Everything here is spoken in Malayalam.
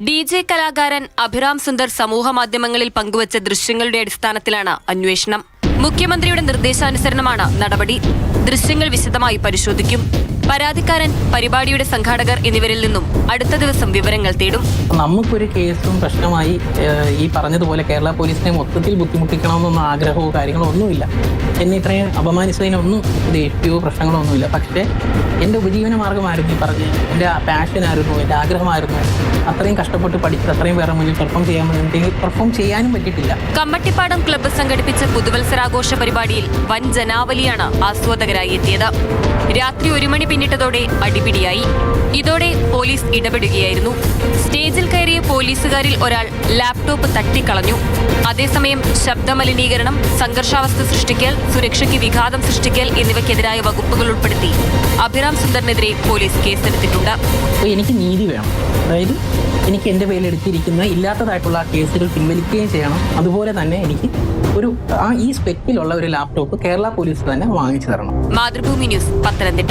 DJ കലാകാരൻ അഭിരാം സുന്ദർ സമൂഹമാധ്യമങ്ങളിൽ പങ്കുവച്ച ദൃശ്യങ്ങളുടെ അടിസ്ഥാനത്തിലാണ് അന്വേഷണം. മുഖ്യമന്ത്രിയുടെ നിർദ്ദേശാനുസരണമാണ് നടപടി. ദൃശ്യങ്ങൾ വിശദമായി പരിശോധിക്കും. പരാതിക്കാരൻ, പരിപാടിയുടെ സംഘാടകർ എന്നിവരിൽ നിന്നും അടുത്ത ദിവസം വിവരങ്ങൾ തേടും. നമുക്കൊരു കേസും പ്രശ്നമായി ഈ പറഞ്ഞതുപോലെ കേരള പോലീസിനെ മൊത്തത്തിൽ ബുദ്ധിമുട്ടിക്കണമെന്നൊന്നും ആഗ്രഹമോ കാര്യങ്ങളോ ഒന്നുമില്ല. എന്നെ ഇത്രയും അപമാനിച്ചതിനൊന്നും ദേഷ്യമോ പ്രശ്നങ്ങളോ ഒന്നുമില്ല. പക്ഷേ എൻ്റെ ഉപജീവന മാർഗമായിരുന്നു ഈ പറഞ്ഞ്, എൻ്റെ പാഷനായിരുന്നു, എൻ്റെ ആഗ്രഹമായിരുന്നു. അത്രയും കഷ്ടപ്പെട്ട് പഠിച്ചത് അത്രയും പേരുടെ മുന്നിൽ പെർഫോം ചെയ്യാനും പറ്റിയിട്ടില്ല. കമ്മട്ടിപ്പാടം ക്ലബ്ബ് സംഘടിപ്പിച്ച പുതുവത്സരാഘോഷ പരിപാടിയിൽ വൻ ജനാവലിയാണ് ആസ്വാദകരായി എത്തിയത്. രാത്രി 1 മണി പിന്നിട്ടതോടെ അടിപിടിയായി. ഇതോടെ പോലീസ് ഇടപെടുകയായിരുന്നു. സ്റ്റേജിൽ കയറിയ പോലീസുകാരിൽ ഒരാൾ ലാപ്ടോപ്പ് തട്ടിക്കളഞ്ഞു. അതേസമയം ശബ്ദമലിനീകരണം, സംഘർഷാവസ്ഥ സൃഷ്ടിക്കൽ, സുരക്ഷയ്ക്ക് വിഘാതം സൃഷ്ടിക്കൽ എന്നിവയ്ക്കെതിരായ വകുപ്പുകൾ ഉൾപ്പെടുത്തി അഭിരാം സുന്ദറിനെതിരെ പോലീസ് കേസെടുത്തിട്ടുണ്ട്. അപ്പോൾ എനിക്ക് നീതി വേണം. അതായത് എനിക്ക് എൻ്റെ പേരിൽ എടുത്തിരിക്കുന്ന ഇല്ലാത്തതായിട്ടുള്ള കേസുകൾ പിൻവലിക്കുകയും ചെയ്യണം. അതുപോലെ തന്നെ എനിക്ക് ഈ സ്പെക്കിലുള്ള ഒരു ലാപ്ടോപ്പ് കേരള പോലീസ് തന്നെ വാങ്ങിച്ചു തരണം. മാതൃഭൂമി ന്യൂസ്, പത്തനംതിട്ട.